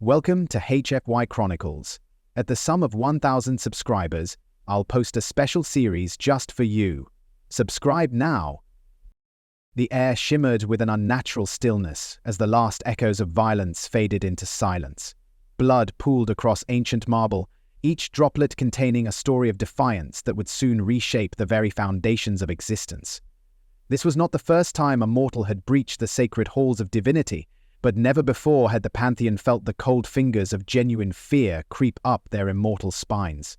Welcome to HFY Chronicles. At the sum of 1,000 subscribers, I'll post a special series just for you. Subscribe now. The air shimmered with an unnatural stillness as the last echoes of violence faded into silence. Blood pooled across ancient marble, each droplet containing a story of defiance that would soon reshape the very foundations of existence. This was not the first time a mortal had breached the sacred halls of divinity, but never before had the pantheon felt the cold fingers of genuine fear creep up their immortal spines.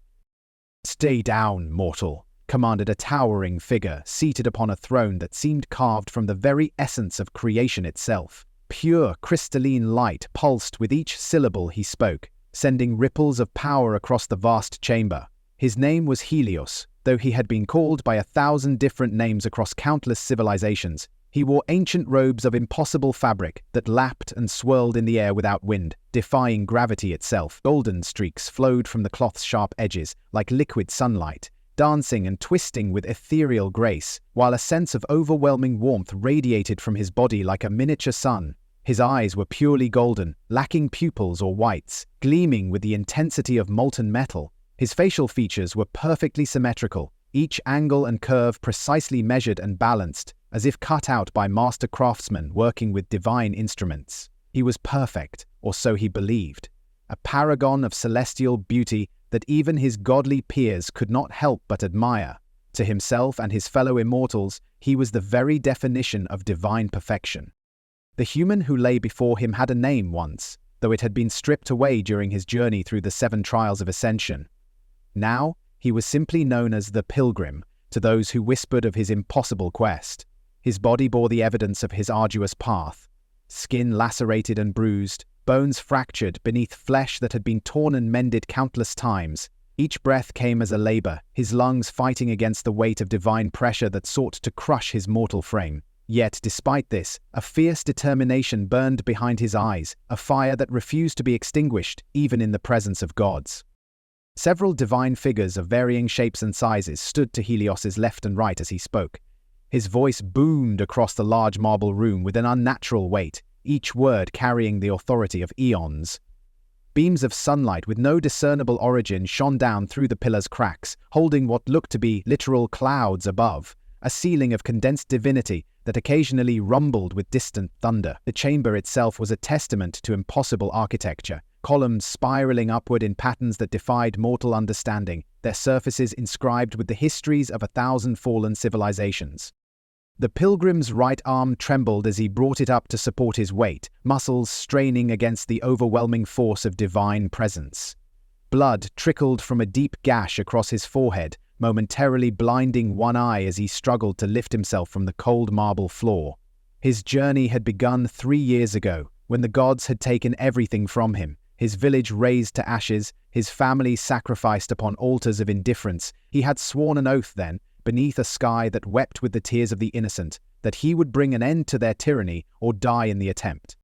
"Stay down, mortal," commanded a towering figure seated upon a throne that seemed carved from the very essence of creation itself. Pure, crystalline light pulsed with each syllable he spoke, sending ripples of power across the vast chamber. His name was Helios, though he had been called by 1,000 different names across countless civilizations. He wore ancient robes of impossible fabric that lapped and swirled in the air without wind, defying gravity itself. Golden streaks flowed from the cloth's sharp edges, like liquid sunlight, dancing and twisting with ethereal grace, while a sense of overwhelming warmth radiated from his body like a miniature sun. His eyes were purely golden, lacking pupils or whites, gleaming with the intensity of molten metal. His facial features were perfectly symmetrical, each angle and curve precisely measured and balanced, as if cut out by master craftsmen working with divine instruments. He was perfect, or so he believed, a paragon of celestial beauty that even his godly peers could not help but admire. To himself and his fellow immortals, he was the very definition of divine perfection. The human who lay before him had a name once, though it had been stripped away during his journey through the 7 trials of ascension. Now, he was simply known as the Pilgrim to those who whispered of his impossible quest. His body bore the evidence of his arduous path. Skin lacerated and bruised, bones fractured beneath flesh that had been torn and mended countless times. Each breath came as a labor, his lungs fighting against the weight of divine pressure that sought to crush his mortal frame. Yet, despite this, a fierce determination burned behind his eyes, a fire that refused to be extinguished, even in the presence of gods. Several divine figures of varying shapes and sizes stood to Helios's left and right as he spoke. His voice boomed across the large marble room with an unnatural weight, each word carrying the authority of eons. Beams of sunlight with no discernible origin shone down through the pillars' cracks, holding what looked to be literal clouds above, a ceiling of condensed divinity that occasionally rumbled with distant thunder. The chamber itself was a testament to impossible architecture, columns spiraling upward in patterns that defied mortal understanding, their surfaces inscribed with the histories of 1,000 fallen civilizations. The pilgrim's right arm trembled as he brought it up to support his weight, muscles straining against the overwhelming force of divine presence. Blood trickled from a deep gash across his forehead, momentarily blinding one eye as he struggled to lift himself from the cold marble floor. His journey had begun 3 years ago, when the gods had taken everything from him, his village razed to ashes, his family sacrificed upon altars of indifference. He had sworn an oath then, beneath a sky that wept with the tears of the innocent, that he would bring an end to their tyranny or die in the attempt.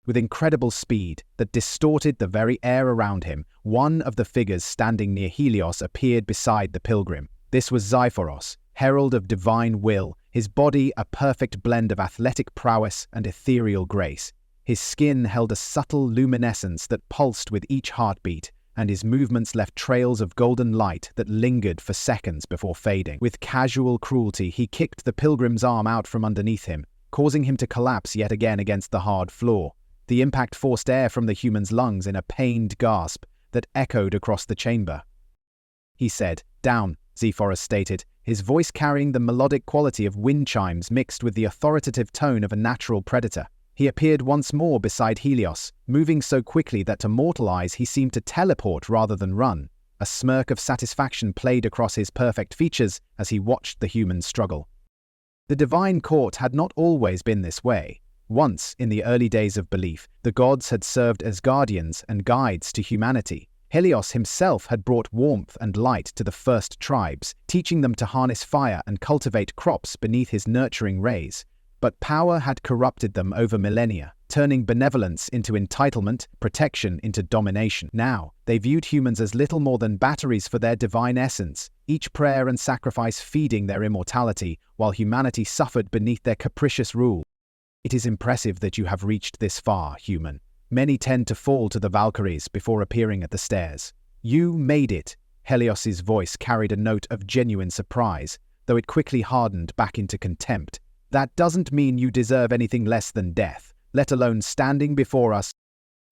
With incredible speed that distorted the very air around him, one of the figures standing near Helios appeared beside the pilgrim. This was Xiphoros, herald of divine will, his body a perfect blend of athletic prowess and ethereal grace. His skin held a subtle luminescence that pulsed with each heartbeat, and his movements left trails of golden light that lingered for seconds before fading. With casual cruelty, he kicked the pilgrim's arm out from underneath him, causing him to collapse yet again against the hard floor. The impact forced air from the human's lungs in a pained gasp that echoed across the chamber. He said, "Down," Xiphoros stated, his voice carrying the melodic quality of wind chimes mixed with the authoritative tone of a natural predator. He appeared once more beside Helios, moving so quickly that to mortal eyes he seemed to teleport rather than run. A smirk of satisfaction played across his perfect features as he watched the human struggle. The divine court had not always been this way. Once, in the early days of belief, the gods had served as guardians and guides to humanity. Helios himself had brought warmth and light to the first tribes, teaching them to harness fire and cultivate crops beneath his nurturing rays. But power had corrupted them over millennia, turning benevolence into entitlement, protection into domination. Now, they viewed humans as little more than batteries for their divine essence, each prayer and sacrifice feeding their immortality, while humanity suffered beneath their capricious rule. "It is impressive that you have reached this far, human," Many tend to fall to the Valkyries before appearing at the stairs. You made it. Helios's voice carried a note of genuine surprise, though it quickly hardened back into contempt. That doesn't mean you deserve anything less than death, let alone standing before us.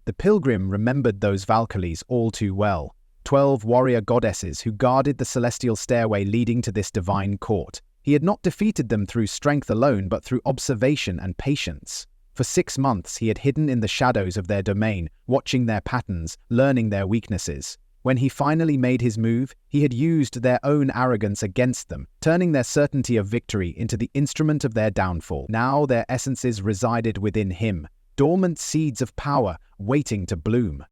The pilgrim remembered those Valkyries all too well. 12 warrior goddesses who guarded the celestial stairway leading to this divine court. He had not defeated them through strength alone, but through observation and patience. For 6 months he had hidden in the shadows of their domain, watching their patterns, learning their weaknesses. When he finally made his move, he had used their own arrogance against them, turning their certainty of victory into the instrument of their downfall. Now their essences resided within him, dormant seeds of power waiting to bloom.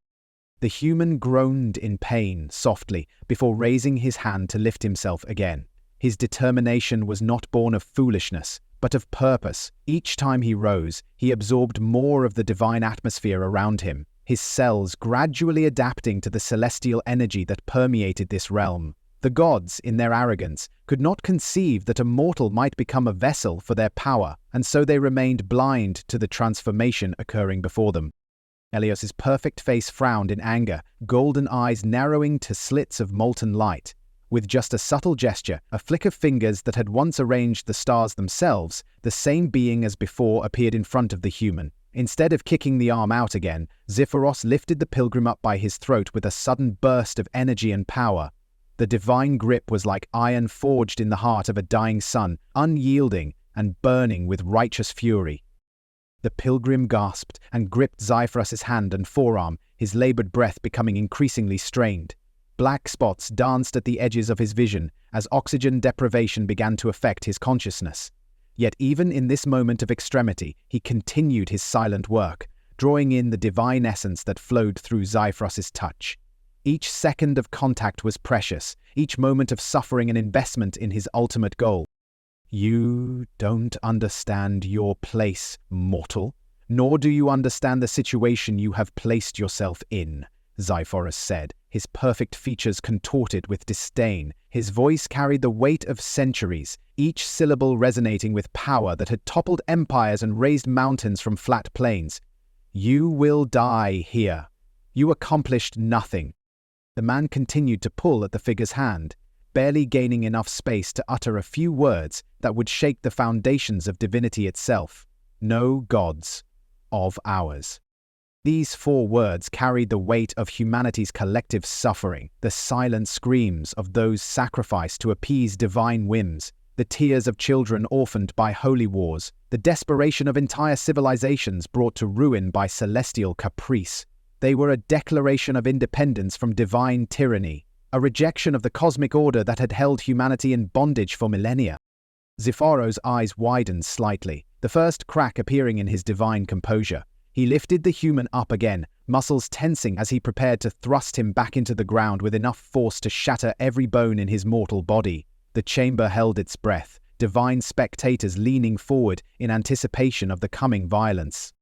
The human groaned in pain softly before raising his hand to lift himself again. His determination was not born of foolishness, but of purpose. Each time he rose, he absorbed more of the divine atmosphere around him, his cells gradually adapting to the celestial energy that permeated this realm. The gods, in their arrogance, could not conceive that a mortal might become a vessel for their power, and so they remained blind to the transformation occurring before them. Helios's perfect face frowned in anger, golden eyes narrowing to slits of molten light. With just a subtle gesture, a flick of fingers that had once arranged the stars themselves, the same being as before appeared in front of the human. Instead of kicking the arm out again, Zephyros lifted the pilgrim up by his throat with a sudden burst of energy and power. The divine grip was like iron forged in the heart of a dying sun, unyielding and burning with righteous fury. The pilgrim gasped and gripped Zephyros' hand and forearm, his labored breath becoming increasingly strained. Black spots danced at the edges of his vision as oxygen deprivation began to affect his consciousness. Yet even in this moment of extremity, he continued his silent work, drawing in the divine essence that flowed through Zephyros' touch. Each second of contact was precious, each moment of suffering an investment in his ultimate goal. You don't understand your place, mortal, nor do you understand the situation you have placed yourself in, Zephyros said, his perfect features contorted with disdain. His voice carried the weight of centuries, each syllable resonating with power that had toppled empires and raised mountains from flat plains. You will die here. You accomplished nothing. The man continued to pull at the figure's hand, barely gaining enough space to utter a few words that would shake the foundations of divinity itself. No gods of ours. These 4 words carried the weight of humanity's collective suffering, the silent screams of those sacrificed to appease divine whims, the tears of children orphaned by holy wars, the desperation of entire civilizations brought to ruin by celestial caprice. They were a declaration of independence from divine tyranny, a rejection of the cosmic order that had held humanity in bondage for millennia. Zephyros' eyes widened slightly, the first crack appearing in his divine composure. He lifted the human up again, muscles tensing as he prepared to thrust him back into the ground with enough force to shatter every bone in his mortal body. The chamber held its breath, divine spectators leaning forward in anticipation of the coming violence.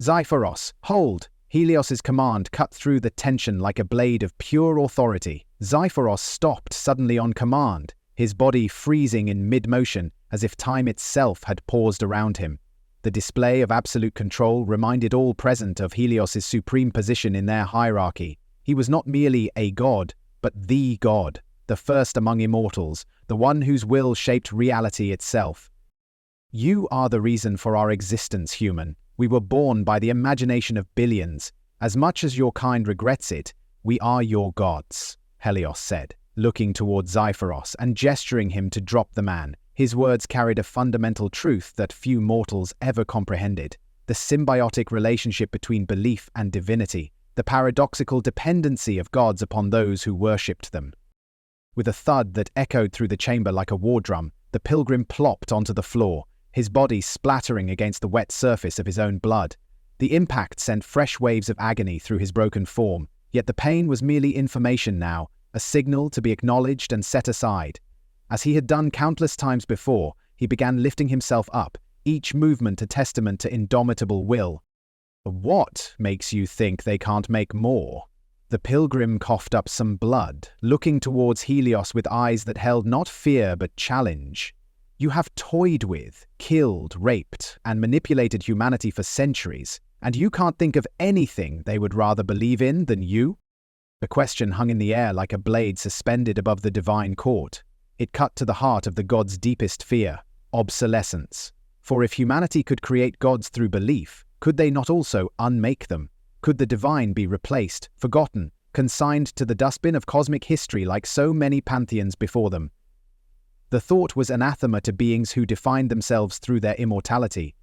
Zephyros, hold! Helios's command cut through the tension like a blade of pure authority. Zephyros stopped suddenly on command, his body freezing in mid-motion as if time itself had paused around him. The display of absolute control reminded all present of Helios's supreme position in their hierarchy. He was not merely a god, but the god, the first among immortals, the one whose will shaped reality itself. You are the reason for our existence, human. We were born by the imagination of billions. As much as your kind regrets it, we are your gods, Helios said, looking towards Zephyros and gesturing him to drop the man. His words carried a fundamental truth that few mortals ever comprehended: the symbiotic relationship between belief and divinity, the paradoxical dependency of gods upon those who worshipped them. With a thud that echoed through the chamber like a war drum, the pilgrim plopped onto the floor, his body splattering against the wet surface of his own blood. The impact sent fresh waves of agony through his broken form, yet the pain was merely information now, a signal to be acknowledged and set aside. As he had done countless times before, he began lifting himself up, each movement a testament to indomitable will. What makes you think they can't make more? The pilgrim coughed up some blood, looking towards Helios with eyes that held not fear but challenge. You have toyed with, killed, raped, and manipulated humanity for centuries. And you can't think of anything they would rather believe in than you? The question hung in the air like a blade suspended above the divine court. It cut to the heart of the gods' deepest fear: obsolescence. For if humanity could create gods through belief, could they not also unmake them? Could the divine be replaced, forgotten, consigned to the dustbin of cosmic history like so many pantheons before them? The thought was anathema to beings who defined themselves through their immortality.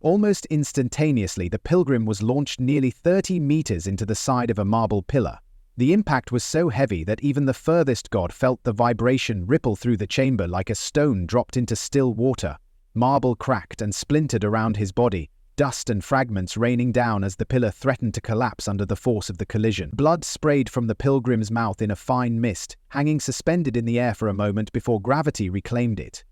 Almost instantaneously, the pilgrim was launched nearly 30 meters into the side of a marble pillar. The impact was so heavy that even the furthest god felt the vibration ripple through the chamber like a stone dropped into still water. Marble cracked and splintered around his body, dust and fragments raining down as the pillar threatened to collapse under the force of the collision. Blood sprayed from the pilgrim's mouth in a fine mist, hanging suspended in the air for a moment before gravity reclaimed it.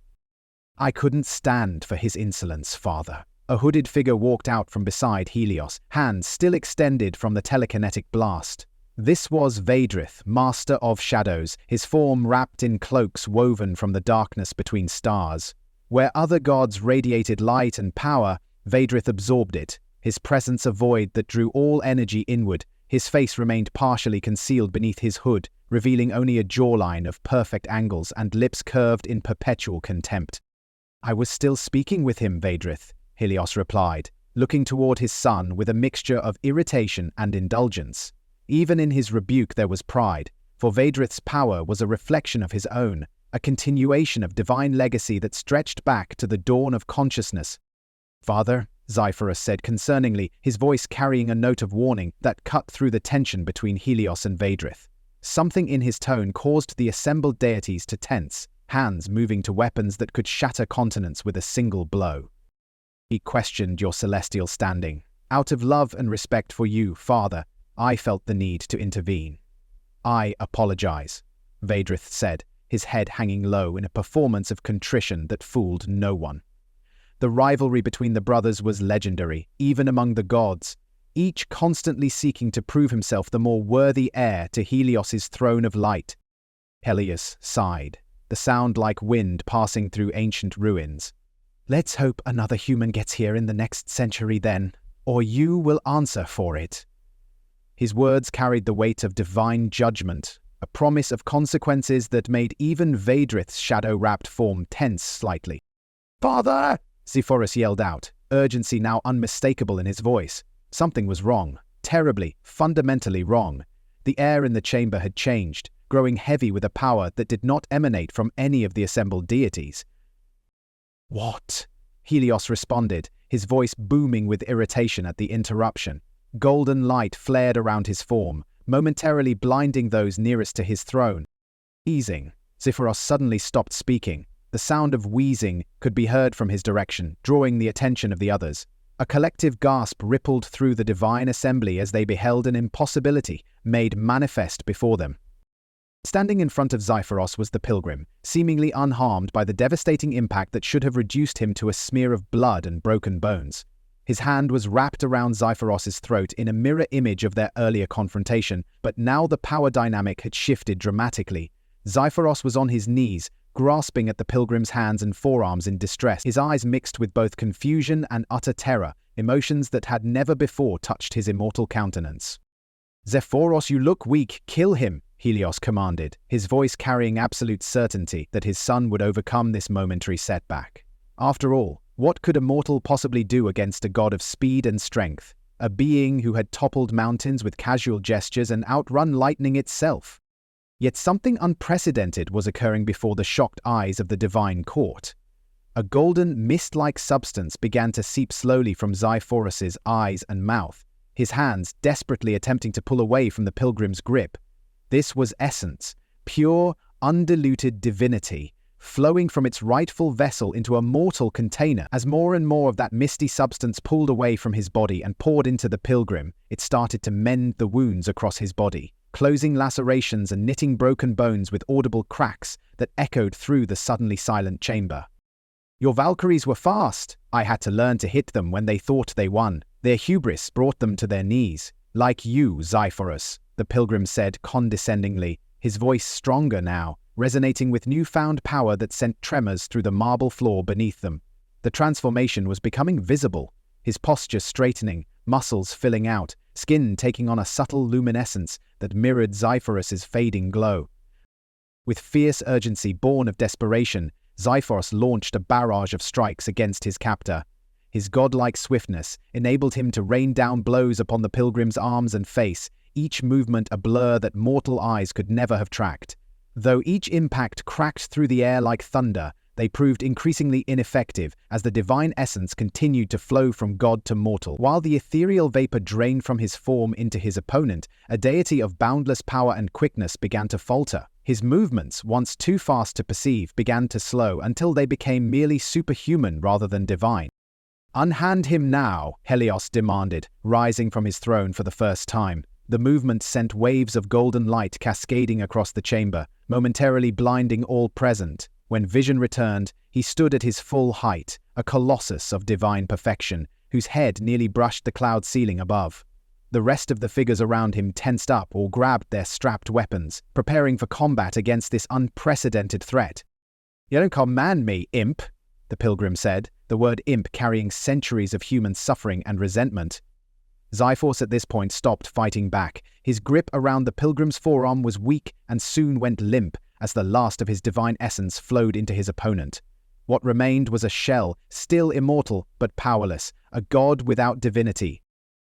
"I couldn't stand for his insolence, father." A hooded figure walked out from beside Helios, hands still extended from the telekinetic blast. This was Vaidrith, master of shadows, his form wrapped in cloaks woven from the darkness between stars. Where other gods radiated light and power, Vaidrith absorbed it, his presence a void that drew all energy inward. His face remained partially concealed beneath his hood, revealing only a jawline of perfect angles and lips curved in perpetual contempt. "I was still speaking with him, Vaidrith," Helios replied, looking toward his son with a mixture of irritation and indulgence. Even in his rebuke there was pride, for Vaidrith's power was a reflection of his own, a continuation of divine legacy that stretched back to the dawn of consciousness. "Father," Zephyrus said concerningly, his voice carrying a note of warning that cut through the tension between Helios and Vaidrith. Something in his tone caused the assembled deities to tense, hands moving to weapons that could shatter continents with a single blow. "He questioned your celestial standing. Out of love and respect for you, Father, I felt the need to intervene." "I apologize," Vaidrith said, his head hanging low in a performance of contrition that fooled no one. The rivalry between the brothers was legendary, even among the gods, each constantly seeking to prove himself the more worthy heir to Helios's throne of light. Helios sighed, the sound like wind passing through ancient ruins. "Let's hope another human gets here in the next century then, or you will answer for it." His words carried the weight of divine judgment, a promise of consequences that made even Vaidrith's shadow-wrapped form tense slightly. "Father!" Zephyrus yelled out, urgency now unmistakable in his voice. Something was wrong, terribly, fundamentally wrong. The air in the chamber had changed, growing heavy with a power that did not emanate from any of the assembled deities. "What?" Helios responded, his voice booming with irritation at the interruption. Golden light flared around his form, momentarily blinding those nearest to his throne. Easing, Zephyrus suddenly stopped speaking. The sound of wheezing could be heard from his direction, drawing the attention of the others. A collective gasp rippled through the divine assembly as they beheld an impossibility made manifest before them. Standing in front of Zephyrus was the pilgrim, seemingly unharmed by the devastating impact that should have reduced him to a smear of blood and broken bones. His hand was wrapped around Zephyrus's throat in a mirror image of their earlier confrontation, but now the power dynamic had shifted dramatically. Zephyrus was on his knees, grasping at the pilgrim's hands and forearms in distress, his eyes mixed with both confusion and utter terror, emotions that had never before touched his immortal countenance. "Zephyrus, you look weak, kill him," Helios commanded, his voice carrying absolute certainty that his son would overcome this momentary setback. After all, what could a mortal possibly do against a god of speed and strength, a being who had toppled mountains with casual gestures and outrun lightning itself? Yet something unprecedented was occurring before the shocked eyes of the divine court. A golden, mist-like substance began to seep slowly from Zephyrus's eyes and mouth, his hands desperately attempting to pull away from the pilgrim's grip. This was essence, pure, undiluted divinity, flowing from its rightful vessel into a mortal container. As more and more of that misty substance pulled away from his body and poured into the pilgrim, it started to mend the wounds across his body, closing lacerations and knitting broken bones with audible cracks that echoed through the suddenly silent chamber. "Your Valkyries were fast. I had to learn to hit them when they thought they won. Their hubris brought them to their knees. Like you, Zephyrus," the pilgrim said condescendingly, his voice stronger now, resonating with newfound power that sent tremors through the marble floor beneath them. The transformation was becoming visible. his posture straightening, muscles filling out, skin taking on a subtle luminescence that mirrored Zephyrus's fading glow. With fierce urgency born of desperation, Zephyrus launched a barrage of strikes against his captor. His godlike swiftness enabled him to rain down blows upon the pilgrim's arms and face, each movement a blur that mortal eyes could never have tracked. Though each impact cracked through the air like thunder, they proved increasingly ineffective as the divine essence continued to flow from god to mortal. While the ethereal vapor drained from his form into his opponent, a deity of boundless power and quickness began to falter. His movements, once too fast to perceive, began to slow until they became merely superhuman rather than divine. "Unhand him now," Helios demanded, rising from his throne for the first time. The movement sent waves of golden light cascading across the chamber, momentarily blinding all present. When vision returned, he stood at his full height, a colossus of divine perfection, whose head nearly brushed the cloud ceiling above. The rest of the figures around him tensed up or grabbed their strapped weapons, preparing for combat against this unprecedented threat. "You don't command me, imp," the pilgrim said, the word imp carrying centuries of human suffering and resentment. Zephyrus at this point stopped fighting back. His grip around the pilgrim's forearm was weak and soon went limp as the last of his divine essence flowed into his opponent. What remained was a shell, still immortal but powerless, a god without divinity.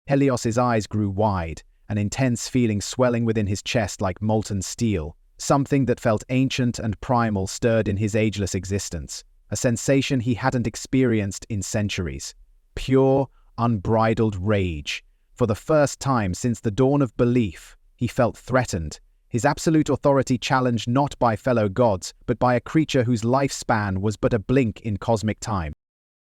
Helios's eyes grew wide, an intense feeling swelling within his chest like molten steel. Something that felt ancient and primal stirred in his ageless existence, a sensation he hadn't experienced in centuries. Pure, unbridled rage. For the first time since the dawn of belief, he felt threatened, his absolute authority challenged not by fellow gods, but by a creature whose lifespan was but a blink in cosmic time.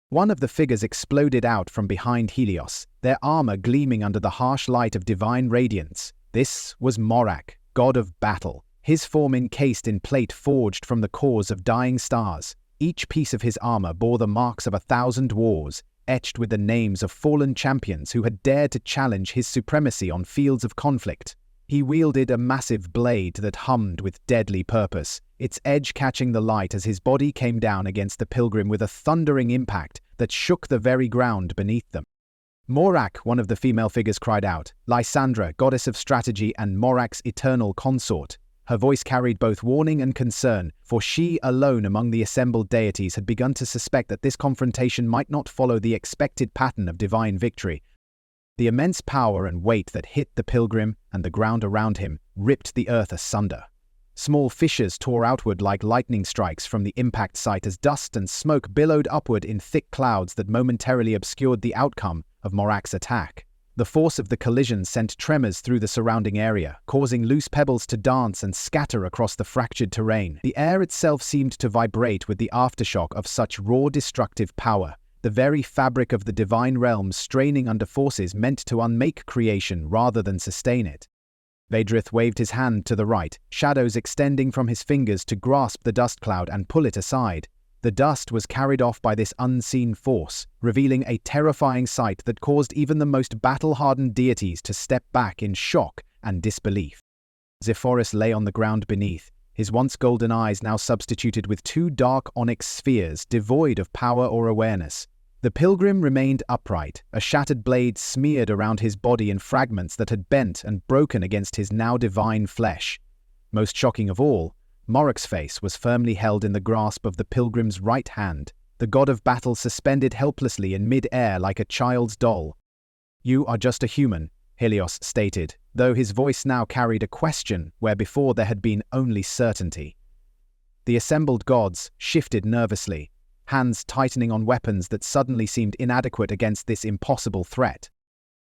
One of the figures exploded out from behind Helios, their armor gleaming under the harsh light of divine radiance. This was Morak, god of battle, his form encased in plate forged from the cores of dying stars. Each piece of his armor bore the marks of 1,000 wars, etched with the names of fallen champions who had dared to challenge his supremacy on fields of conflict. He wielded a massive blade that hummed with deadly purpose, its edge catching the light as his body came down against the pilgrim with a thundering impact that shook the very ground beneath them. Morak, one of the female figures, cried out, Lysandra, goddess of strategy and Morak's eternal consort. Her voice carried both warning and concern, for she alone among the assembled deities had begun to suspect that this confrontation might not follow the expected pattern of divine victory. The immense power and weight that hit the pilgrim and the ground around him ripped the earth asunder. Small fissures tore outward like lightning strikes from the impact site as dust and smoke billowed upward in thick clouds that momentarily obscured the outcome of Morak's attack. The force of the collision sent tremors through the surrounding area, causing loose pebbles to dance and scatter across the fractured terrain. The air itself seemed to vibrate with the aftershock of such raw destructive power, the very fabric of the divine realms straining under forces meant to unmake creation rather than sustain it. Vedrith waved his hand to the right, shadows extending from his fingers to grasp the dust cloud and pull it aside. The dust was carried off by this unseen force, revealing a terrifying sight that caused even the most battle-hardened deities to step back in shock and disbelief. Zephyrus lay on the ground beneath, his once golden eyes now substituted with two dark onyx spheres devoid of power or awareness. The pilgrim remained upright, a shattered blade smeared around his body in fragments that had bent and broken against his now divine flesh. Most shocking of all, Morak's face was firmly held in the grasp of the pilgrim's right hand, the god of battle suspended helplessly in mid-air like a child's doll. "You are just a human," Helios stated, though his voice now carried a question where before there had been only certainty. The assembled gods shifted nervously, hands tightening on weapons that suddenly seemed inadequate against this impossible threat.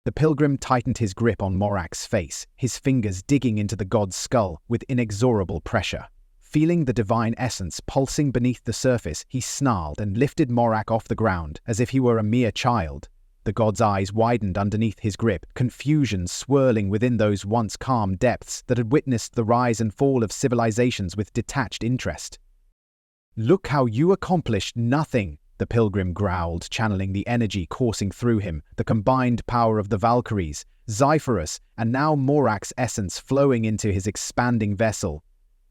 The pilgrim tightened his grip on Morak's face, his fingers digging into the god's skull with inexorable pressure. Feeling the divine essence pulsing beneath the surface, he snarled and lifted Morak off the ground as if he were a mere child. The god's eyes widened underneath his grip, confusion swirling within those once calm depths that had witnessed the rise and fall of civilizations with detached interest. "Look how you accomplished nothing," the pilgrim growled, channeling the energy coursing through him, the combined power of the Valkyries, Zephyrus, and now Morak's essence flowing into his expanding vessel.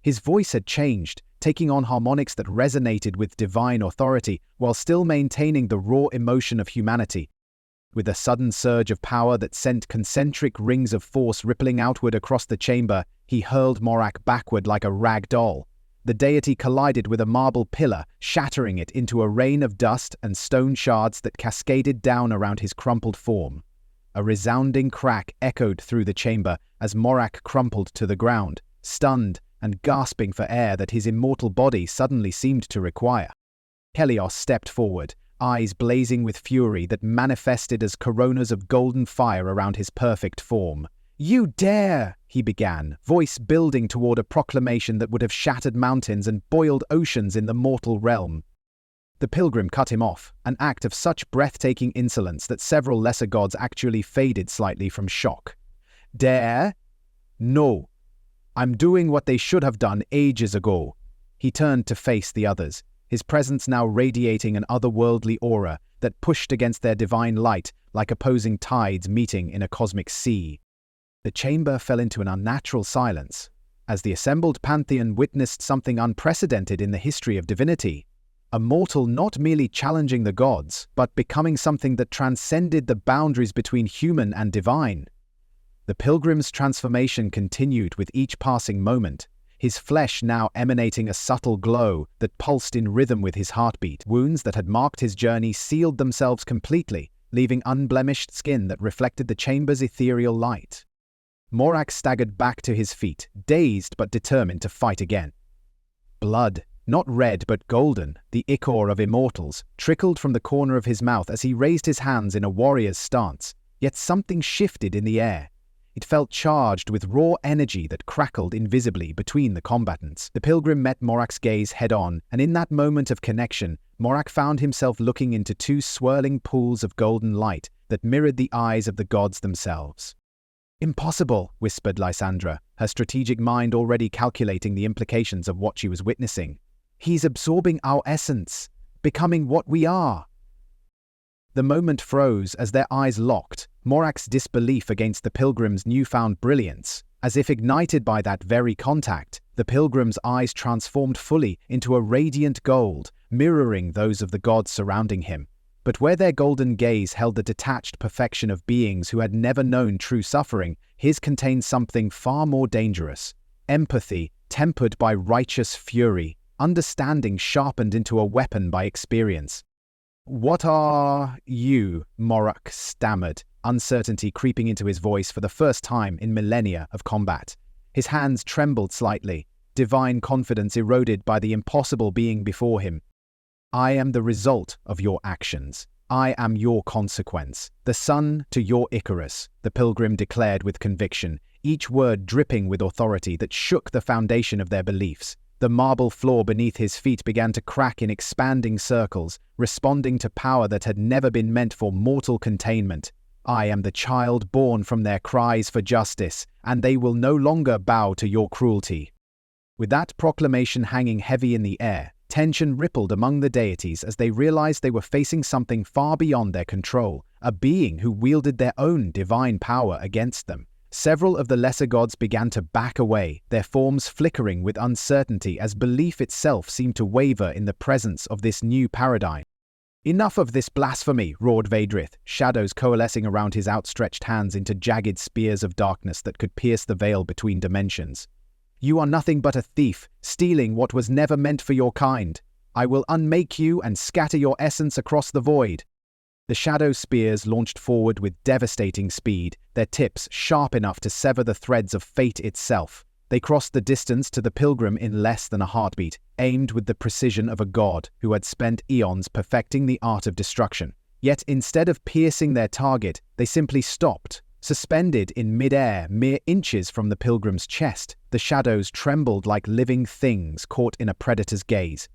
His voice had changed, taking on harmonics that resonated with divine authority while still maintaining the raw emotion of humanity. With a sudden surge of power that sent concentric rings of force rippling outward across the chamber, he hurled Morak backward like a rag doll. The deity collided with a marble pillar, shattering it into a rain of dust and stone shards that cascaded down around his crumpled form. A resounding crack echoed through the chamber as Morak crumpled to the ground, stunned and gasping for air that his immortal body suddenly seemed to require. Helios stepped forward, eyes blazing with fury that manifested as coronas of golden fire around his perfect form. "You dare!" he began, voice building toward a proclamation that would have shattered mountains and boiled oceans in the mortal realm. The pilgrim cut him off, an act of such breathtaking insolence that several lesser gods actually faded slightly from shock. "Dare? No. I'm doing what they should have done ages ago." He turned to face the others, his presence now radiating an otherworldly aura that pushed against their divine light like opposing tides meeting in a cosmic sea. The chamber fell into an unnatural silence, as the assembled pantheon witnessed something unprecedented in the history of divinity. A mortal not merely challenging the gods, but becoming something that transcended the boundaries between human and divine. The pilgrim's transformation continued with each passing moment, his flesh now emanating a subtle glow that pulsed in rhythm with his heartbeat. Wounds that had marked his journey sealed themselves completely, leaving unblemished skin that reflected the chamber's ethereal light. Morak staggered back to his feet, dazed but determined to fight again. Blood, not red but golden, the ichor of immortals, trickled from the corner of his mouth as he raised his hands in a warrior's stance, yet something shifted in the air. It felt charged with raw energy that crackled invisibly between the combatants. The pilgrim met Morak's gaze head-on, and in that moment of connection, Morak found himself looking into two swirling pools of golden light that mirrored the eyes of the gods themselves. "Impossible," whispered Lysandra, her strategic mind already calculating the implications of what she was witnessing. "He's absorbing our essence, becoming what we are." The moment froze as their eyes locked, Morak's disbelief against the pilgrim's newfound brilliance. As if ignited by that very contact, the pilgrim's eyes transformed fully into a radiant gold, mirroring those of the gods surrounding him. But where their golden gaze held the detached perfection of beings who had never known true suffering, his contained something far more dangerous. Empathy, tempered by righteous fury, understanding sharpened into a weapon by experience. "What are you?" Morak stammered, uncertainty creeping into his voice for the first time in millennia of combat. His hands trembled slightly, divine confidence eroded by the impossible being before him. "I am the result of your actions. I am your consequence. The sun to your Icarus," the pilgrim declared with conviction, each word dripping with authority that shook the foundation of their beliefs. The marble floor beneath his feet began to crack in expanding circles, responding to power that had never been meant for mortal containment. "I am the child born from their cries for justice, and they will no longer bow to your cruelty." With that proclamation hanging heavy in the air, tension rippled among the deities as they realized they were facing something far beyond their control, a being who wielded their own divine power against them. Several of the lesser gods began to back away, their forms flickering with uncertainty as belief itself seemed to waver in the presence of this new paradigm. "Enough of this blasphemy," roared Vedrith, shadows coalescing around his outstretched hands into jagged spears of darkness that could pierce the veil between dimensions. "You are nothing but a thief, stealing what was never meant for your kind. I will unmake you and scatter your essence across the void." The shadow spears launched forward with devastating speed, their tips sharp enough to sever the threads of fate itself. They crossed the distance to the pilgrim in less than a heartbeat, aimed with the precision of a god who had spent eons perfecting the art of destruction. Yet instead of piercing their target, they simply stopped. Suspended in mid-air, mere inches from the pilgrim's chest, the shadows trembled like living things caught in a predator's gaze.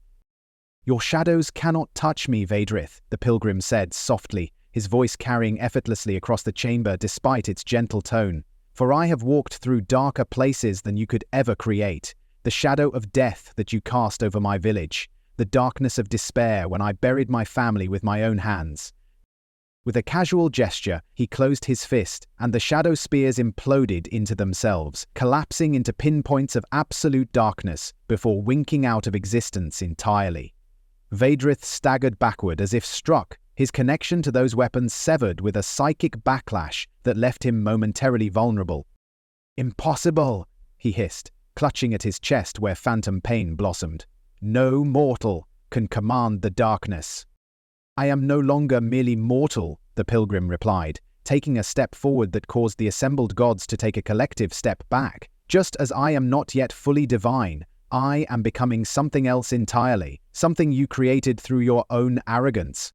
"Your shadows cannot touch me, Vedrith," the pilgrim said softly, his voice carrying effortlessly across the chamber despite its gentle tone. "For I have walked through darker places than you could ever create. The shadow of death that you cast over my village, the darkness of despair when I buried my family with my own hands." With a casual gesture, he closed his fist, and the shadow spears imploded into themselves, collapsing into pinpoints of absolute darkness before winking out of existence entirely. Vedrith staggered backward as if struck, his connection to those weapons severed with a psychic backlash that left him momentarily vulnerable. "Impossible," he hissed, clutching at his chest where phantom pain blossomed. "No mortal can command the darkness." "I am no longer merely mortal," the pilgrim replied, taking a step forward that caused the assembled gods to take a collective step back. "Just as I am not yet fully divine, I am becoming something else entirely, something you created through your own arrogance."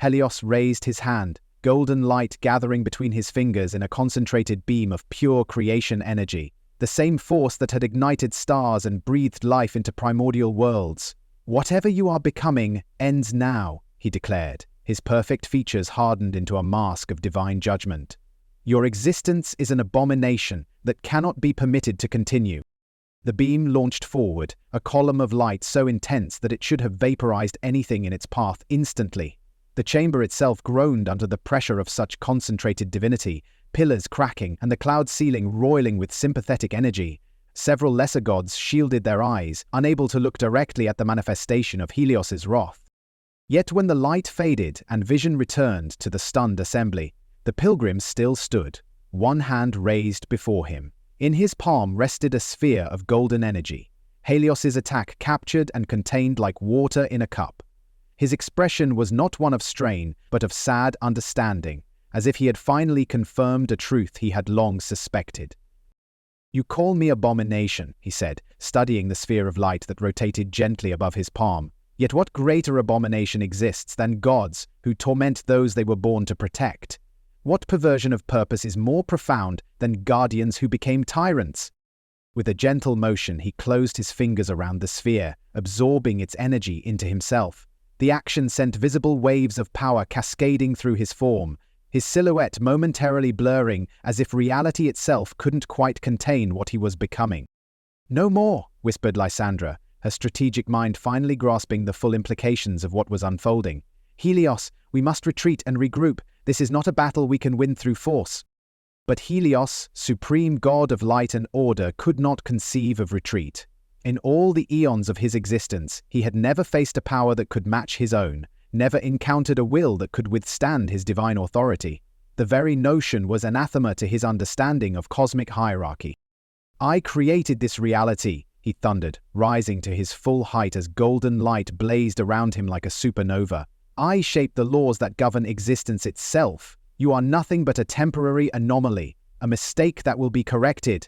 Helios raised his hand, golden light gathering between his fingers in a concentrated beam of pure creation energy, the same force that had ignited stars and breathed life into primordial worlds. "Whatever you are becoming ends now," he declared, his perfect features hardened into a mask of divine judgment. "Your existence is an abomination that cannot be permitted to continue." The beam launched forward, a column of light so intense that it should have vaporized anything in its path instantly. The chamber itself groaned under the pressure of such concentrated divinity, pillars cracking and the cloud ceiling roiling with sympathetic energy. Several lesser gods shielded their eyes, unable to look directly at the manifestation of Helios's wrath. Yet when the light faded and vision returned to the stunned assembly, the pilgrim still stood, one hand raised before him. In his palm rested a sphere of golden energy, Helios's attack captured and contained like water in a cup. His expression was not one of strain, but of sad understanding, as if he had finally confirmed a truth he had long suspected. "You call me abomination," he said, studying the sphere of light that rotated gently above his palm. "Yet what greater abomination exists than gods who torment those they were born to protect? What perversion of purpose is more profound than guardians who became tyrants?" With a gentle motion, he closed his fingers around the sphere, absorbing its energy into himself. The action sent visible waves of power cascading through his form, his silhouette momentarily blurring as if reality itself couldn't quite contain what he was becoming. "No more," whispered Lysandra, her strategic mind finally grasping the full implications of what was unfolding. "Helios, we must retreat and regroup. This is not a battle we can win through force." But Helios, supreme god of light and order, could not conceive of retreat. In all the eons of his existence, he had never faced a power that could match his own, never encountered a will that could withstand his divine authority. The very notion was anathema to his understanding of cosmic hierarchy. "I created this reality," he thundered, rising to his full height as golden light blazed around him like a supernova. "I shaped the laws that govern existence itself. You are nothing but a temporary anomaly, a mistake that will be corrected."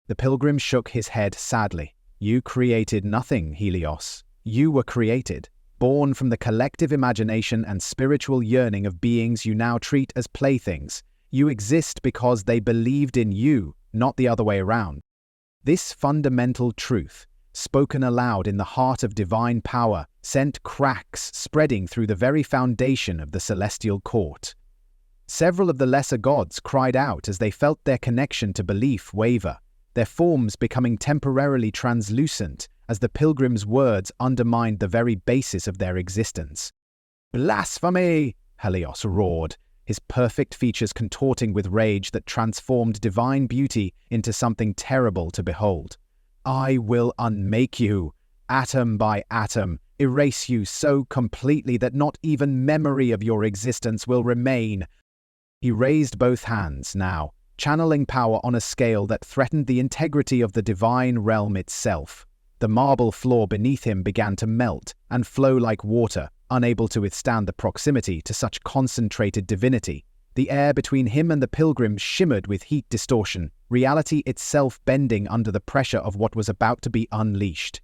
The pilgrim shook his head sadly. "You created nothing, Helios. You were created, born from the collective imagination and spiritual yearning of beings you now treat as playthings. You exist because they believed in you, not the other way around." This fundamental truth, spoken aloud in the heart of divine power, sent cracks spreading through the very foundation of the celestial court. Several of the lesser gods cried out as they felt their connection to belief waver, their forms becoming temporarily translucent as the pilgrim's words undermined the very basis of their existence. "Blasphemy!" Helios roared, his perfect features contorting with rage that transformed divine beauty into something terrible to behold. "I will unmake you, atom by atom, erase you so completely that not even memory of your existence will remain." He raised both hands now, channeling power on a scale that threatened the integrity of the divine realm itself. The marble floor beneath him began to melt and flow like water, unable to withstand the proximity to such concentrated divinity. The air between him and the pilgrim shimmered with heat distortion, reality itself bending under the pressure of what was about to be unleashed.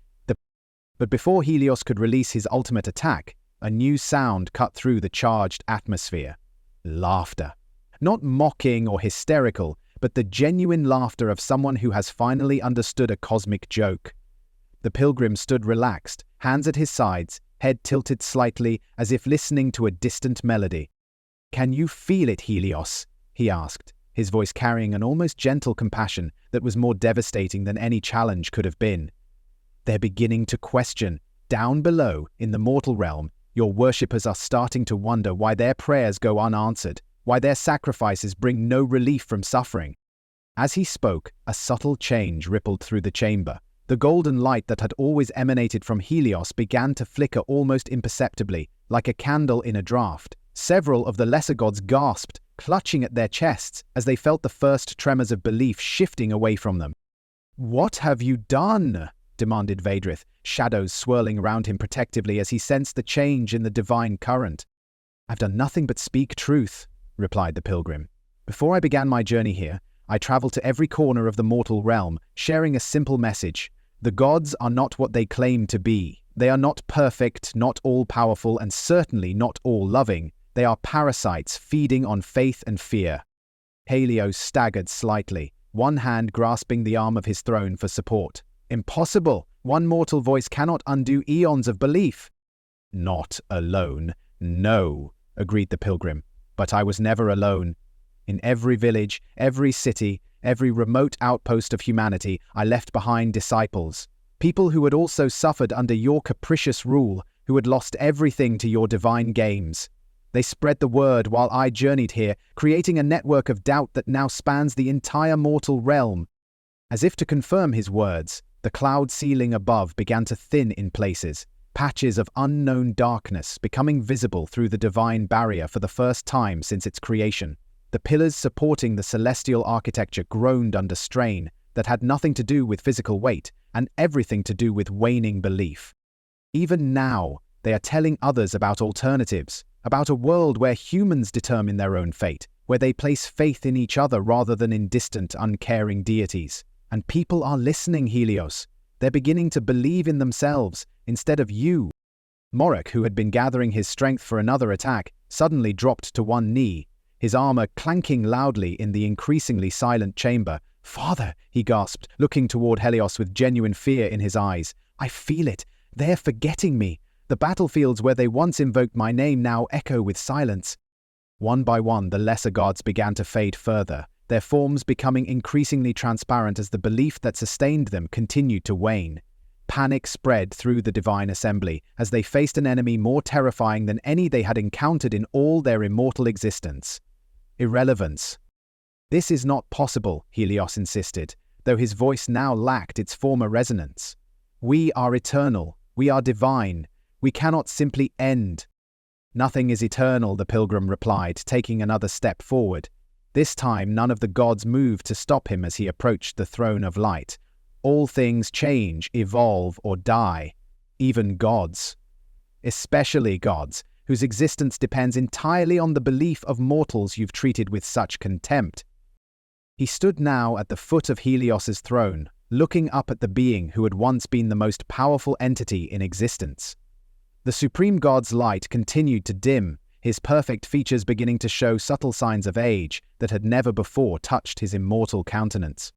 But before Helios could release his ultimate attack, a new sound cut through the charged atmosphere. Laughter. Not mocking or hysterical, but the genuine laughter of someone who has finally understood a cosmic joke. The pilgrim stood relaxed, hands at his sides, head tilted slightly as if listening to a distant melody. "Can you feel it, Helios?" he asked, his voice carrying an almost gentle compassion that was more devastating than any challenge could have been. "They're beginning to question. Down below, in the mortal realm, your worshippers are starting to wonder why their prayers go unanswered, why their sacrifices bring no relief from suffering." As he spoke, a subtle change rippled through the chamber. The golden light that had always emanated from Helios began to flicker almost imperceptibly, like a candle in a draught, Several of the lesser gods gasped, clutching at their chests as they felt the first tremors of belief shifting away from them. "What have you done?" demanded Vaedrith, shadows swirling around him protectively as he sensed the change in the divine current. "I've done nothing but speak truth," replied the pilgrim. "Before I began my journey here, I traveled to every corner of the mortal realm, sharing a simple message. The gods are not what they claim to be. They are not perfect, not all-powerful, and certainly not all-loving. They are parasites feeding on faith and fear." Helios staggered slightly, one hand grasping the arm of his throne for support. "Impossible! One mortal voice cannot undo eons of belief." "Not alone, no," agreed the pilgrim. "But I was never alone. In every village, every city, every remote outpost of humanity, I left behind disciples. People who had also suffered under your capricious rule, who had lost everything to your divine games. They spread the word while I journeyed here, creating a network of doubt that now spans the entire mortal realm." As if to confirm his words, the cloud ceiling above began to thin in places, patches of unknown darkness becoming visible through the divine barrier for the first time since its creation. The pillars supporting the celestial architecture groaned under strain that had nothing to do with physical weight and everything to do with waning belief. Even now, they are telling others about alternatives, about a world where humans determine their own fate, where they place faith in each other rather than in distant, uncaring deities. And people are listening, Helios. They're beginning to believe in themselves instead of you. Morok, who had been gathering his strength for another attack, suddenly dropped to one knee, his armor clanking loudly in the increasingly silent chamber. "Father," he gasped, looking toward Helios with genuine fear in his eyes. "I feel it. They're forgetting me. The battlefields where they once invoked my name now echo with silence." One by one, the lesser gods began to fade further, their forms becoming increasingly transparent as the belief that sustained them continued to wane. Panic spread through the divine assembly as they faced an enemy more terrifying than any they had encountered in all their immortal existence. Irrelevance. "This is not possible," Helios insisted, though his voice now lacked its former resonance. "We are eternal. We are divine. We cannot simply end." "Nothing is eternal," the pilgrim replied, taking another step forward. This time, none of the gods moved to stop him as he approached the throne of light. "All things change, evolve, or die. Even gods. Especially gods, whose existence depends entirely on the belief of mortals you've treated with such contempt." He stood now at the foot of Helios's throne, looking up at the being who had once been the most powerful entity in existence. The supreme god's light continued to dim, his perfect features beginning to show subtle signs of age that had never before touched his immortal countenance.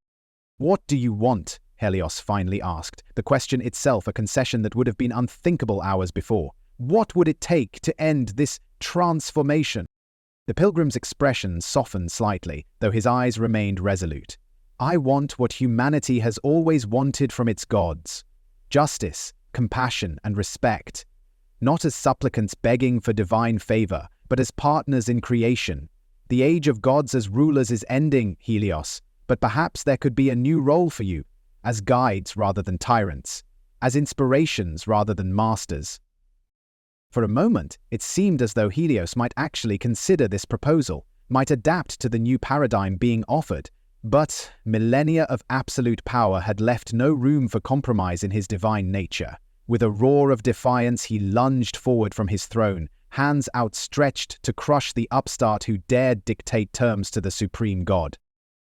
"What do you want?" Helios finally asked, the question itself a concession that would have been unthinkable hours before. "What would it take to end this transformation?" The pilgrim's expression softened slightly, though his eyes remained resolute. "I want what humanity has always wanted from its gods. Justice, compassion, and respect. Not as supplicants begging for divine favor, but as partners in creation. The age of gods as rulers is ending, Helios, but perhaps there could be a new role for you, as guides rather than tyrants, as inspirations rather than masters." For a moment, it seemed as though Helios might actually consider this proposal, might adapt to the new paradigm being offered, but millennia of absolute power had left no room for compromise in his divine nature. With a roar of defiance, he lunged forward from his throne, hands outstretched to crush the upstart who dared dictate terms to the supreme god.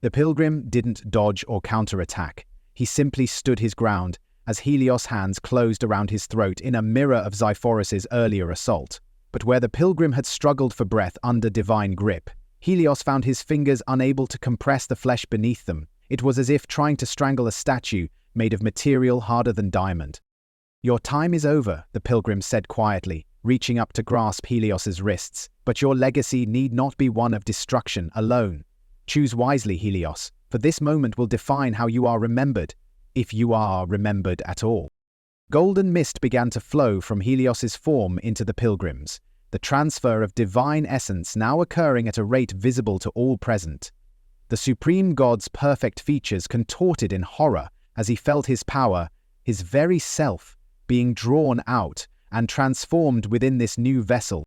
The pilgrim didn't dodge or counterattack. He simply stood his ground, as Helios' hands closed around his throat in a mirror of Xyphorus' earlier assault. But where the pilgrim had struggled for breath under divine grip, Helios found his fingers unable to compress the flesh beneath them. It was as if trying to strangle a statue made of material harder than diamond. "Your time is over," the pilgrim said quietly, reaching up to grasp Helios' wrists, "but your legacy need not be one of destruction alone. Choose wisely, Helios, for this moment will define how you are remembered, if you are remembered at all." Golden mist began to flow from Helios' form into the pilgrim's, the transfer of divine essence now occurring at a rate visible to all present. The supreme god's perfect features contorted in horror as he felt his power, his very self, being drawn out and transformed within this new vessel.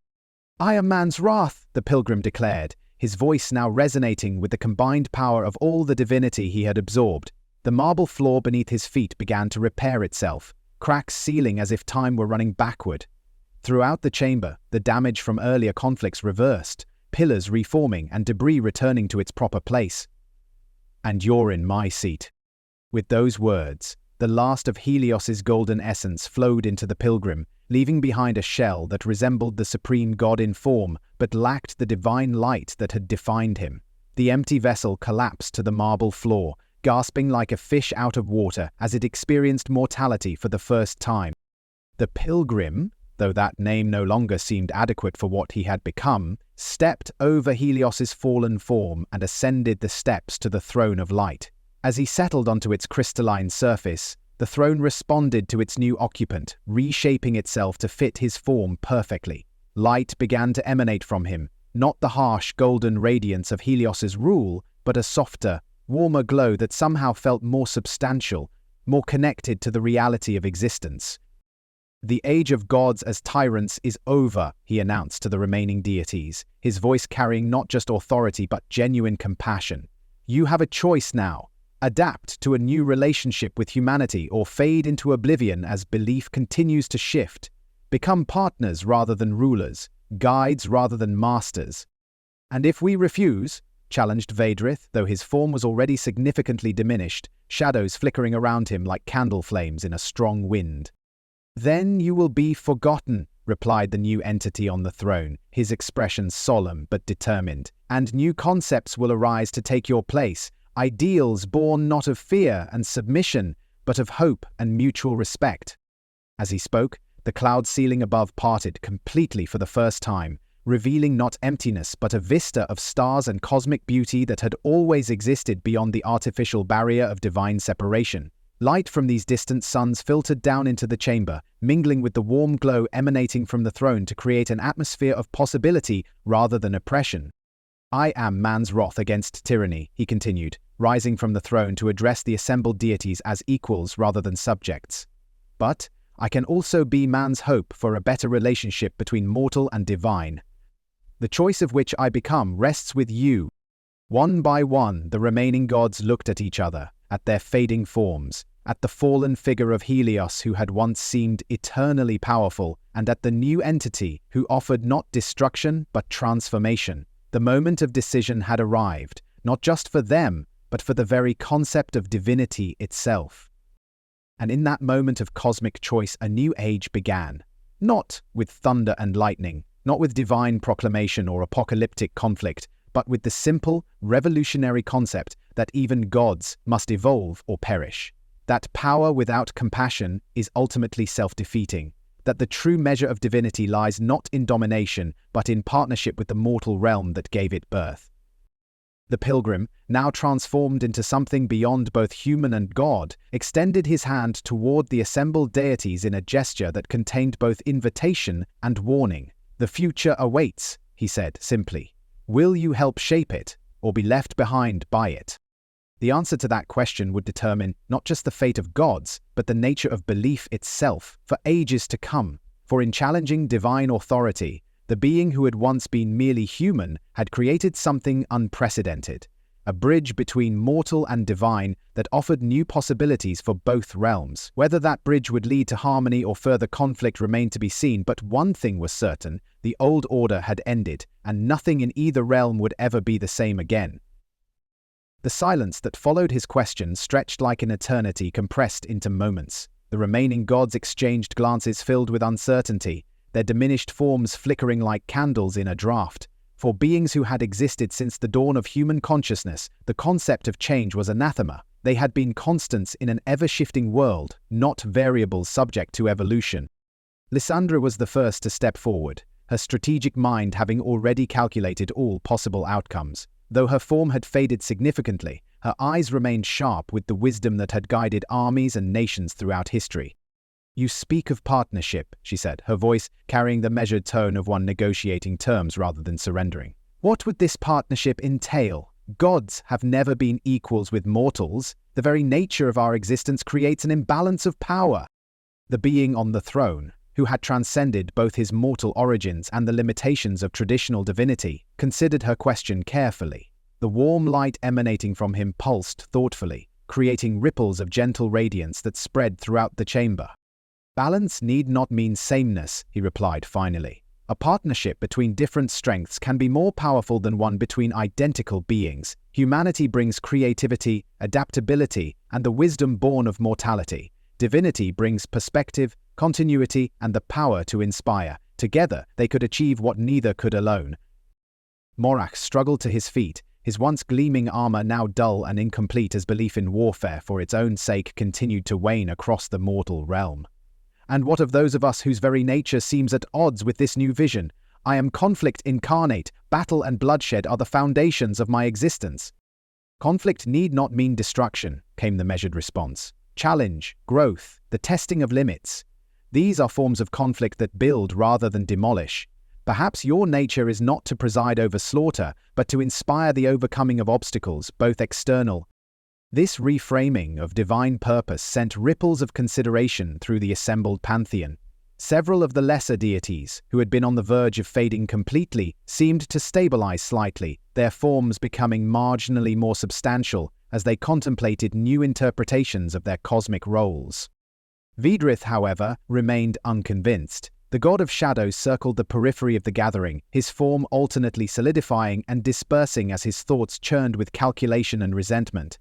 "I am man's wrath," the pilgrim declared, his voice now resonating with the combined power of all the divinity he had absorbed. The marble floor beneath his feet began to repair itself, cracks sealing as if time were running backward. Throughout the chamber, the damage from earlier conflicts reversed, pillars reforming and debris returning to its proper place. "And you're in my seat." With those words, the last of Helios's golden essence flowed into the pilgrim, leaving behind a shell that resembled the supreme god in form but lacked the divine light that had defined him. The empty vessel collapsed to the marble floor, gasping like a fish out of water as it experienced mortality for the first time. The pilgrim, though that name no longer seemed adequate for what he had become, stepped over Helios's fallen form and ascended the steps to the throne of light. As he settled onto its crystalline surface, the throne responded to its new occupant, reshaping itself to fit his form perfectly. Light began to emanate from him, not the harsh golden radiance of Helios's rule, but a softer, warmer glow that somehow felt more substantial, more connected to the reality of existence. "The age of gods as tyrants is over," he announced to the remaining deities, his voice carrying not just authority but genuine compassion. "You have a choice now. Adapt to a new relationship with humanity or fade into oblivion as belief continues to shift. Become partners rather than rulers, guides rather than masters." "And if we refuse?" challenged Vaedrith, though his form was already significantly diminished, shadows flickering around him like candle flames in a strong wind. "Then you will be forgotten," replied the new entity on the throne, his expression solemn but determined, "and new concepts will arise to take your place, ideals born not of fear and submission, but of hope and mutual respect." As he spoke, the cloud ceiling above parted completely for the first time, revealing not emptiness but a vista of stars and cosmic beauty that had always existed beyond the artificial barrier of divine separation. Light from these distant suns filtered down into the chamber, mingling with the warm glow emanating from the throne to create an atmosphere of possibility rather than oppression. "I am man's wrath against tyranny," he continued, rising from the throne to address the assembled deities as equals rather than subjects. "But I can also be man's hope for a better relationship between mortal and divine. The choice of which I become rests with you." One by one, the remaining gods looked at each other, at their fading forms, at the fallen figure of Helios who had once seemed eternally powerful, and at the new entity who offered not destruction but transformation. The moment of decision had arrived, not just for them, but for the very concept of divinity itself. And in that moment of cosmic choice, a new age began. Not with thunder and lightning, not with divine proclamation or apocalyptic conflict, but with the simple, revolutionary concept that even gods must evolve or perish. That power without compassion is ultimately self-defeating. That the true measure of divinity lies not in domination, but in partnership with the mortal realm that gave it birth. The pilgrim, now transformed into something beyond both human and god, extended his hand toward the assembled deities in a gesture that contained both invitation and warning. "The future awaits," he said simply. "Will you help shape it, or be left behind by it?" The answer to that question would determine not just the fate of gods, but the nature of belief itself for ages to come. For in challenging divine authority, the being who had once been merely human had created something unprecedented, a bridge between mortal and divine that offered new possibilities for both realms. Whether that bridge would lead to harmony or further conflict remained to be seen, but one thing was certain: the old order had ended, and nothing in either realm would ever be the same again. The silence that followed his question stretched like an eternity compressed into moments. The remaining gods exchanged glances filled with uncertainty, their diminished forms flickering like candles in a draught. For beings who had existed since the dawn of human consciousness, the concept of change was anathema. They had been constants in an ever-shifting world, not variables subject to evolution. Lysandra was the first to step forward, her strategic mind having already calculated all possible outcomes. Though her form had faded significantly, her eyes remained sharp with the wisdom that had guided armies and nations throughout history. "You speak of partnership," she said, her voice carrying the measured tone of one negotiating terms rather than surrendering. "What would this partnership entail? Gods have never been equals with mortals. The very nature of our existence creates an imbalance of power." The being on the throne, who had transcended both his mortal origins and the limitations of traditional divinity, considered her question carefully. The warm light emanating from him pulsed thoughtfully, creating ripples of gentle radiance that spread throughout the chamber. "Balance need not mean sameness," he replied finally. "A partnership between different strengths can be more powerful than one between identical beings. Humanity brings creativity, adaptability, and the wisdom born of mortality. Divinity brings perspective, continuity, and the power to inspire. Together, they could achieve what neither could alone." Morag struggled to his feet, his once gleaming armor now dull and incomplete as belief in warfare for its own sake continued to wane across the mortal realm. "And what of those of us whose very nature seems at odds with this new vision? I am conflict incarnate. Battle and bloodshed are the foundations of my existence." "Conflict need not mean destruction," came the measured response. "Challenge, growth, the testing of limits. These are forms of conflict that build rather than demolish. Perhaps your nature is not to preside over slaughter, but to inspire the overcoming of obstacles, both external." This reframing of divine purpose sent ripples of consideration through the assembled pantheon. Several of the lesser deities, who had been on the verge of fading completely, seemed to stabilize slightly, their forms becoming marginally more substantial as they contemplated new interpretations of their cosmic roles. Vidrith, however, remained unconvinced. The god of shadows circled the periphery of the gathering, his form alternately solidifying and dispersing as his thoughts churned with calculation and resentment.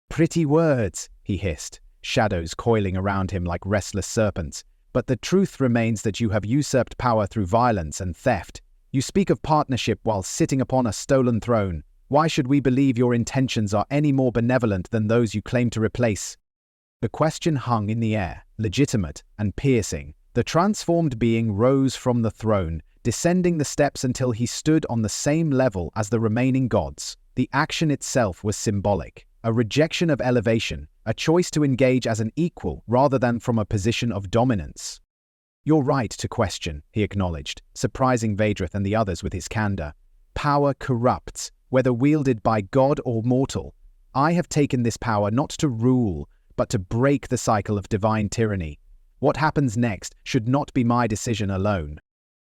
"Pretty words," he hissed, shadows coiling around him like restless serpents. "But the truth remains that you have usurped power through violence and theft. You speak of partnership while sitting upon a stolen throne. Why should we believe your intentions are any more benevolent than those you claim to replace?" The question hung in the air, legitimate and piercing. The transformed being rose from the throne, descending the steps until he stood on the same level as the remaining gods. The action itself was symbolic, a rejection of elevation, a choice to engage as an equal rather than from a position of dominance. "You're right to question," he acknowledged, surprising Vedrith and the others with his candor. "Power corrupts, whether wielded by god or mortal. I have taken this power not to rule, but to break the cycle of divine tyranny. What happens next should not be my decision alone."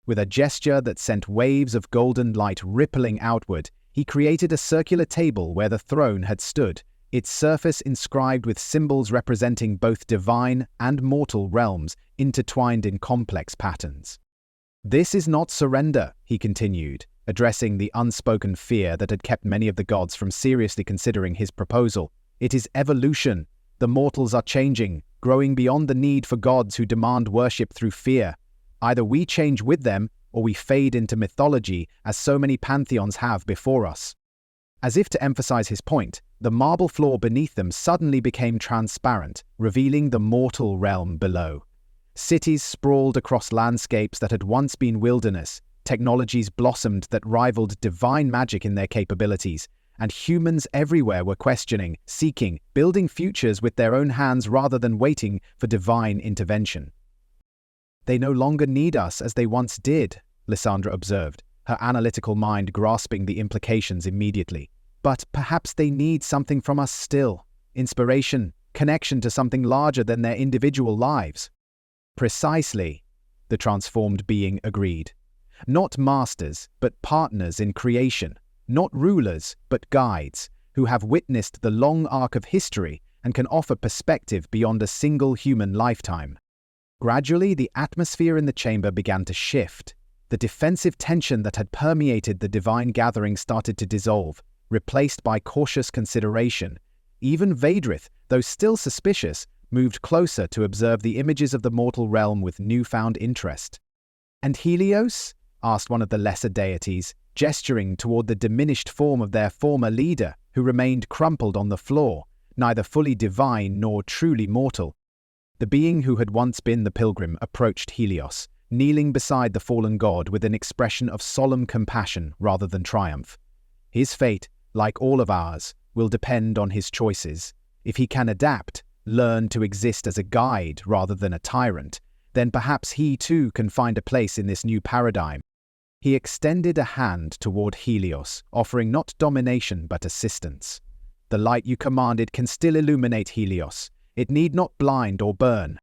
With a gesture that sent waves of golden light rippling outward, he created a circular table where the throne had stood, its surface inscribed with symbols representing both divine and mortal realms intertwined in complex patterns. "This is not surrender," he continued, addressing the unspoken fear that had kept many of the gods from seriously considering his proposal. "It is evolution. The mortals are changing, growing beyond the need for gods who demand worship through fear. Either we change with them, or we fade into mythology, as so many pantheons have before us." As if to emphasize his point, the marble floor beneath them suddenly became transparent, revealing the mortal realm below. Cities sprawled across landscapes that had once been wilderness, technologies blossomed that rivaled divine magic in their capabilities, and humans everywhere were questioning, seeking, building futures with their own hands rather than waiting for divine intervention. "They no longer need us as they once did," Lysandra observed, her analytical mind grasping the implications immediately. "But perhaps they need something from us still. Inspiration, connection to something larger than their individual lives." "Precisely," the transformed being agreed. "Not masters, but partners in creation. Not rulers, but guides, who have witnessed the long arc of history and can offer perspective beyond a single human lifetime." Gradually, the atmosphere in the chamber began to shift. The defensive tension that had permeated the divine gathering started to dissolve, replaced by cautious consideration. Even Vedrith, though still suspicious, moved closer to observe the images of the mortal realm with newfound interest. "And Helios?" asked one of the lesser deities, gesturing toward the diminished form of their former leader, who remained crumpled on the floor, neither fully divine nor truly mortal. The being who had once been the pilgrim approached Helios, kneeling beside the fallen god with an expression of solemn compassion rather than triumph. "His fate, like all of ours, will depend on his choices. If he can adapt, learn to exist as a guide rather than a tyrant, then perhaps he too can find a place in this new paradigm." He extended a hand toward Helios, offering not domination but assistance. "The light you commanded can still illuminate Helios. It need not blind or burn."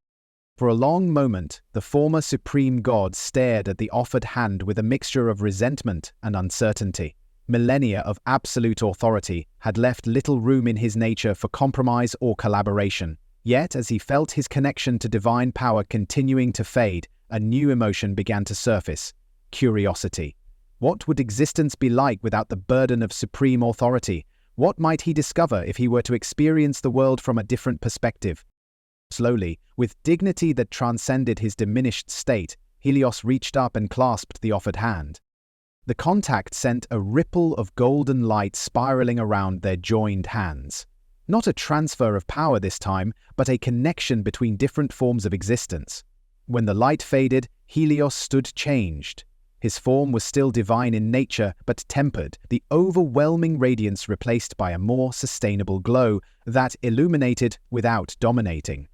For a long moment, the former supreme god stared at the offered hand with a mixture of resentment and uncertainty. Millennia of absolute authority had left little room in his nature for compromise or collaboration. Yet, as he felt his connection to divine power continuing to fade, a new emotion began to surface: curiosity. What would existence be like without the burden of supreme authority? What might he discover if he were to experience the world from a different perspective? Slowly, with dignity that transcended his diminished state, Helios reached up and clasped the offered hand. The contact sent a ripple of golden light spiraling around their joined hands. Not a transfer of power this time, but a connection between different forms of existence. When the light faded, Helios stood changed. His form was still divine in nature, but tempered, the overwhelming radiance replaced by a more sustainable glow that illuminated without dominating.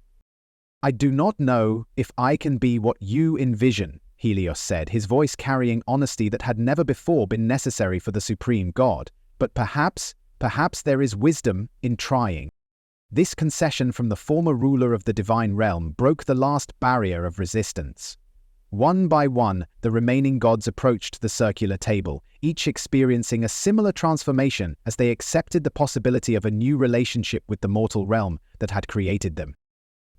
"I do not know if I can be what you envision," Helios said, his voice carrying honesty that had never before been necessary for the supreme god. "But perhaps there is wisdom in trying." This concession from the former ruler of the divine realm broke the last barrier of resistance. One by one, the remaining gods approached the circular table, each experiencing a similar transformation as they accepted the possibility of a new relationship with the mortal realm that had created them.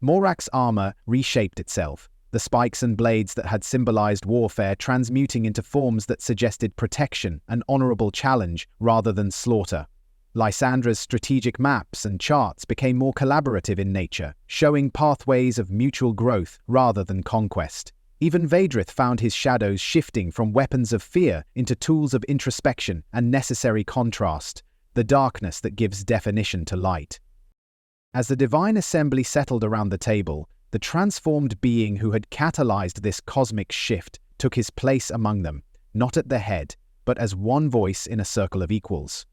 Morak's armor reshaped itself, the spikes and blades that had symbolized warfare transmuting into forms that suggested protection, an honorable challenge rather than slaughter. Lysandra's strategic maps and charts became more collaborative in nature, showing pathways of mutual growth rather than conquest. Even Vaedrith found his shadows shifting from weapons of fear into tools of introspection and necessary contrast, the darkness that gives definition to light. As the divine assembly settled around the table, the transformed being who had catalyzed this cosmic shift took his place among them, not at the head, but as one voice in a circle of equals.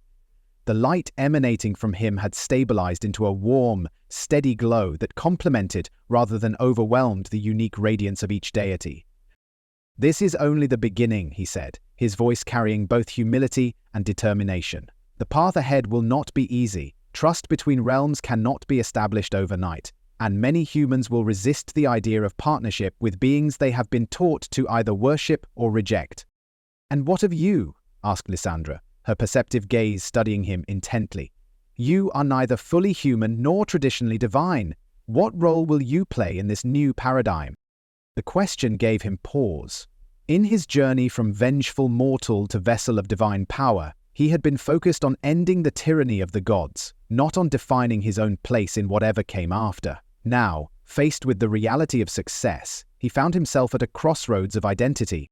The light emanating from him had stabilized into a warm, steady glow that complemented rather than overwhelmed the unique radiance of each deity. "This is only the beginning," he said, his voice carrying both humility and determination. "The path ahead will not be easy. Trust between realms cannot be established overnight, and many humans will resist the idea of partnership with beings they have been taught to either worship or reject." "And what of you?" asked Lysandra, her perceptive gaze studying him intently. "You are neither fully human nor traditionally divine. What role will you play in this new paradigm?" The question gave him pause. In his journey from vengeful mortal to vessel of divine power, he had been focused on ending the tyranny of the gods, not on defining his own place in whatever came after. Now, faced with the reality of success, he found himself at a crossroads of identity.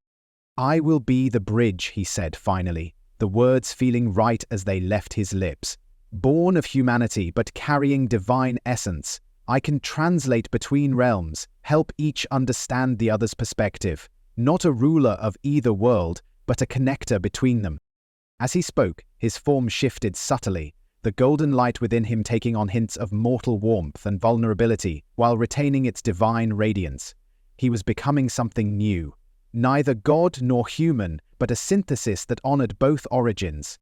"I will be the bridge," he said finally, the words feeling right as they left his lips. "Born of humanity but carrying divine essence, I can translate between realms, help each understand the other's perspective. Not a ruler of either world, but a connector between them." As he spoke, his form shifted subtly, the golden light within him taking on hints of mortal warmth and vulnerability while retaining its divine radiance. He was becoming something new. Neither god nor human, but a synthesis that honored both origins.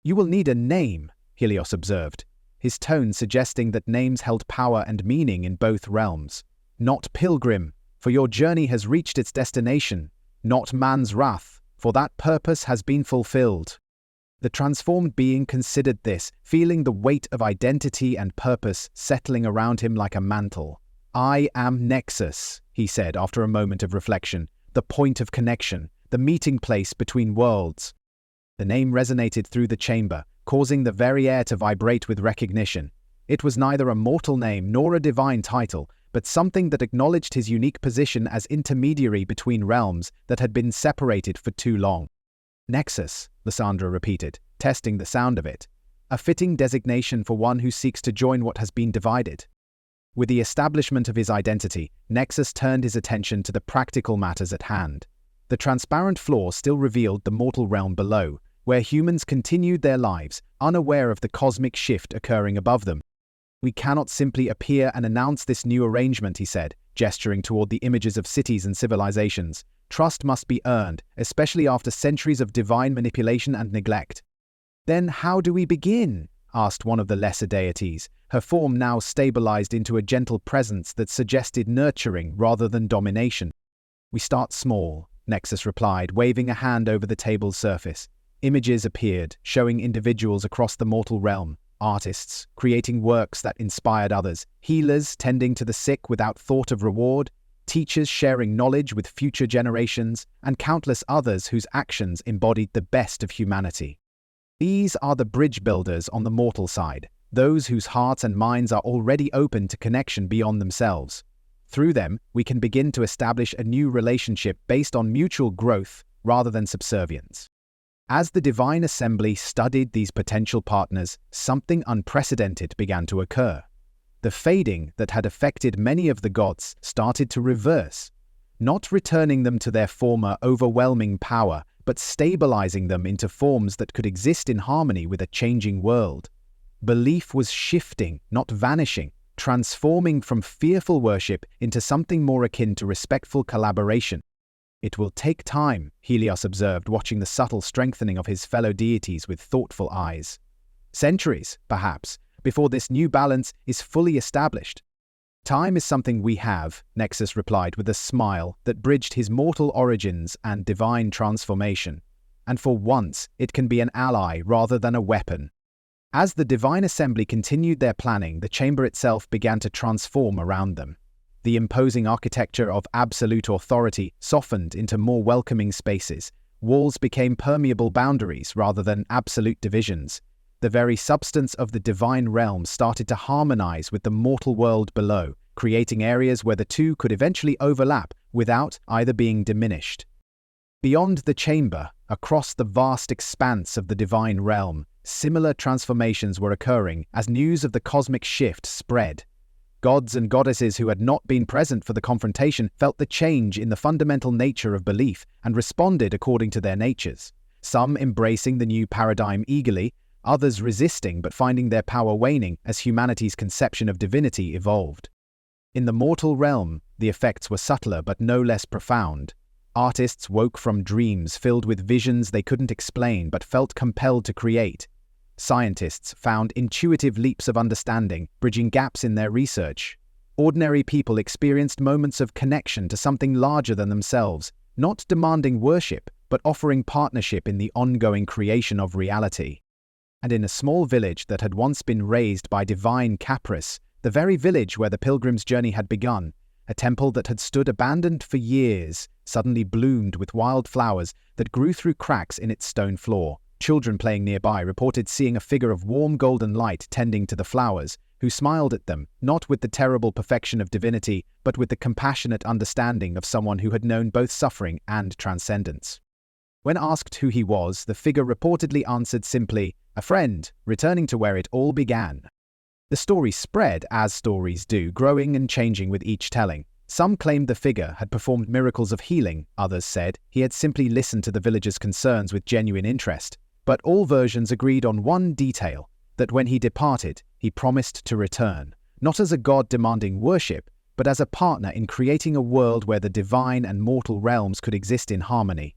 "You will need a name," Helios observed, his tone suggesting that names held power and meaning in both realms. "Not pilgrim, for your journey has reached its destination. Not man's wrath, for that purpose has been fulfilled." The transformed being considered this, feeling the weight of identity and purpose settling around him like a mantle. "I am Nexus," he said after a moment of reflection, "the point of connection, the meeting place between worlds." The name resonated through the chamber, causing the very air to vibrate with recognition. It was neither a mortal name nor a divine title, but something that acknowledged his unique position as intermediary between realms that had been separated for too long. "Nexus," Lysandra repeated, testing the sound of it. "A fitting designation for one who seeks to join what has been divided." With the establishment of his identity, Nexus turned his attention to the practical matters at hand. The transparent floor still revealed the mortal realm below, where humans continued their lives, unaware of the cosmic shift occurring above them. "We cannot simply appear and announce this new arrangement," he said, gesturing toward the images of cities and civilizations. "Trust must be earned, especially after centuries of divine manipulation and neglect." "Then how do we begin?" asked one of the lesser deities, her form now stabilized into a gentle presence that suggested nurturing rather than domination. "We start small," Nexus replied, waving a hand over the table's surface. Images appeared, showing individuals across the mortal realm, artists, creating works that inspired others, healers tending to the sick without thought of reward, teachers sharing knowledge with future generations, and countless others whose actions embodied the best of humanity. These are the bridge builders on the mortal side, those whose hearts and minds are already open to connection beyond themselves. Through them, we can begin to establish a new relationship based on mutual growth rather than subservience. As the divine assembly studied these potential partners, something unprecedented began to occur. The fading that had affected many of the gods started to reverse, not returning them to their former overwhelming power, but stabilizing them into forms that could exist in harmony with a changing world. Belief was shifting, not vanishing, transforming from fearful worship into something more akin to respectful collaboration. "It will take time," Helios observed, watching the subtle strengthening of his fellow deities with thoughtful eyes. "Centuries, perhaps, before this new balance is fully established." "Time is something we have," Nexus replied with a smile that bridged his mortal origins and divine transformation. "And for once, it can be an ally rather than a weapon." As the divine assembly continued their planning, the chamber itself began to transform around them. The imposing architecture of absolute authority softened into more welcoming spaces. Walls became permeable boundaries rather than absolute divisions. The very substance of the divine realm started to harmonize with the mortal world below, creating areas where the two could eventually overlap without either being diminished. Beyond the chamber, across the vast expanse of the divine realm, similar transformations were occurring as news of the cosmic shift spread. Gods and goddesses who had not been present for the confrontation felt the change in the fundamental nature of belief and responded according to their natures, some embracing the new paradigm eagerly, others resisting but finding their power waning as humanity's conception of divinity evolved. In the mortal realm, the effects were subtler but no less profound. Artists woke from dreams filled with visions they couldn't explain but felt compelled to create. Scientists found intuitive leaps of understanding, bridging gaps in their research. Ordinary people experienced moments of connection to something larger than themselves, not demanding worship, but offering partnership in the ongoing creation of reality. And in a small village that had once been raised by divine caprice, the very village where the pilgrim's journey had begun, a temple that had stood abandoned for years suddenly bloomed with wild flowers that grew through cracks in its stone floor. Children playing nearby reported seeing a figure of warm golden light tending to the flowers, who smiled at them, not with the terrible perfection of divinity, but with the compassionate understanding of someone who had known both suffering and transcendence. When asked who he was, the figure reportedly answered simply, "A friend, returning to where it all began." The story spread, as stories do, growing and changing with each telling. Some claimed the figure had performed miracles of healing, others said he had simply listened to the villagers' concerns with genuine interest. But all versions agreed on one detail, that when he departed, he promised to return, not as a god demanding worship, but as a partner in creating a world where the divine and mortal realms could exist in harmony.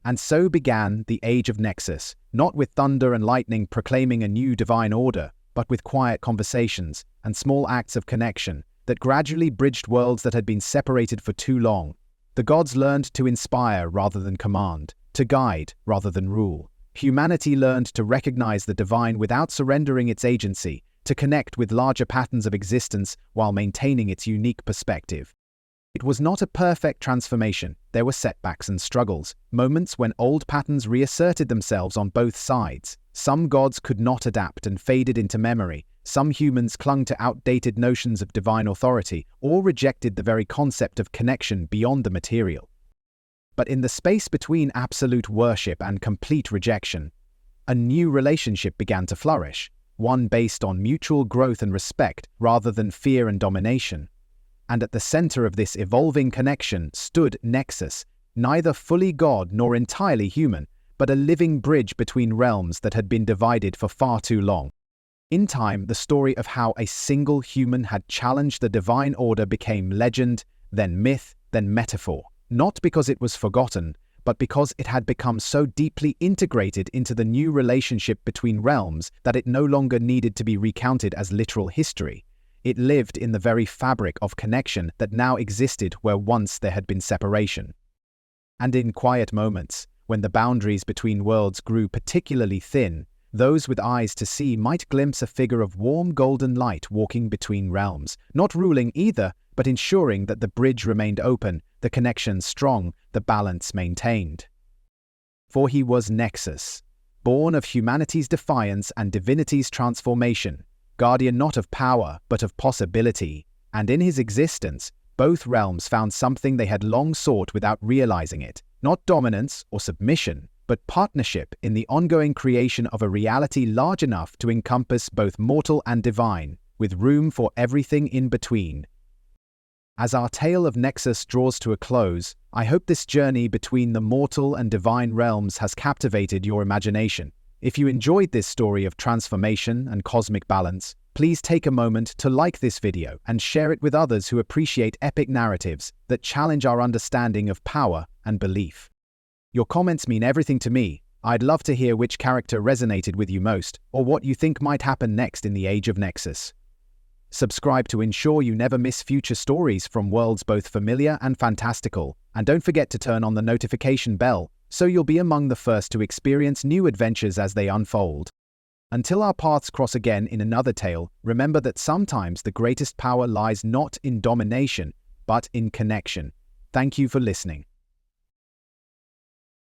And so began the Age of Nexus, not with thunder and lightning proclaiming a new divine order, but with quiet conversations and small acts of connection that gradually bridged worlds that had been separated for too long. The gods learned to inspire rather than command, to guide rather than rule. Humanity learned to recognize the divine without surrendering its agency, to connect with larger patterns of existence while maintaining its unique perspective. It was not a perfect transformation. There were setbacks and struggles, moments when old patterns reasserted themselves on both sides. Some gods could not adapt and faded into memory. Some humans clung to outdated notions of divine authority or rejected the very concept of connection beyond the material. But in the space between absolute worship and complete rejection, a new relationship began to flourish, one based on mutual growth and respect rather than fear and domination. And at the center of this evolving connection stood Nexus, neither fully god nor entirely human, but a living bridge between realms that had been divided for far too long. In time, the story of how a single human had challenged the divine order became legend, then myth, then metaphor. Not because it was forgotten, but because it had become so deeply integrated into the new relationship between realms that it no longer needed to be recounted as literal history. It lived in the very fabric of connection that now existed where once there had been separation. And in quiet moments, when the boundaries between worlds grew particularly thin, those with eyes to see might glimpse a figure of warm golden light walking between realms, not ruling either, but ensuring that the bridge remained open, the connection strong, the balance maintained. For he was Nexus, born of humanity's defiance and divinity's transformation, guardian not of power, but of possibility, and in his existence, both realms found something they had long sought without realizing it, not dominance or submission, but partnership in the ongoing creation of a reality large enough to encompass both mortal and divine, with room for everything in between. As our tale of Nexus draws to a close, I hope this journey between the mortal and divine realms has captivated your imagination. If you enjoyed this story of transformation and cosmic balance, please take a moment to like this video and share it with others who appreciate epic narratives that challenge our understanding of power and belief. Your comments mean everything to me. I'd love to hear which character resonated with you most, or what you think might happen next in the Age of Nexus. Subscribe to ensure you never miss future stories from worlds both familiar and fantastical, and don't forget to turn on the notification bell so you'll be among the first to experience new adventures as they unfold. Until our paths cross again in another tale, remember that sometimes the greatest power lies not in domination, but in connection. Thank you for listening.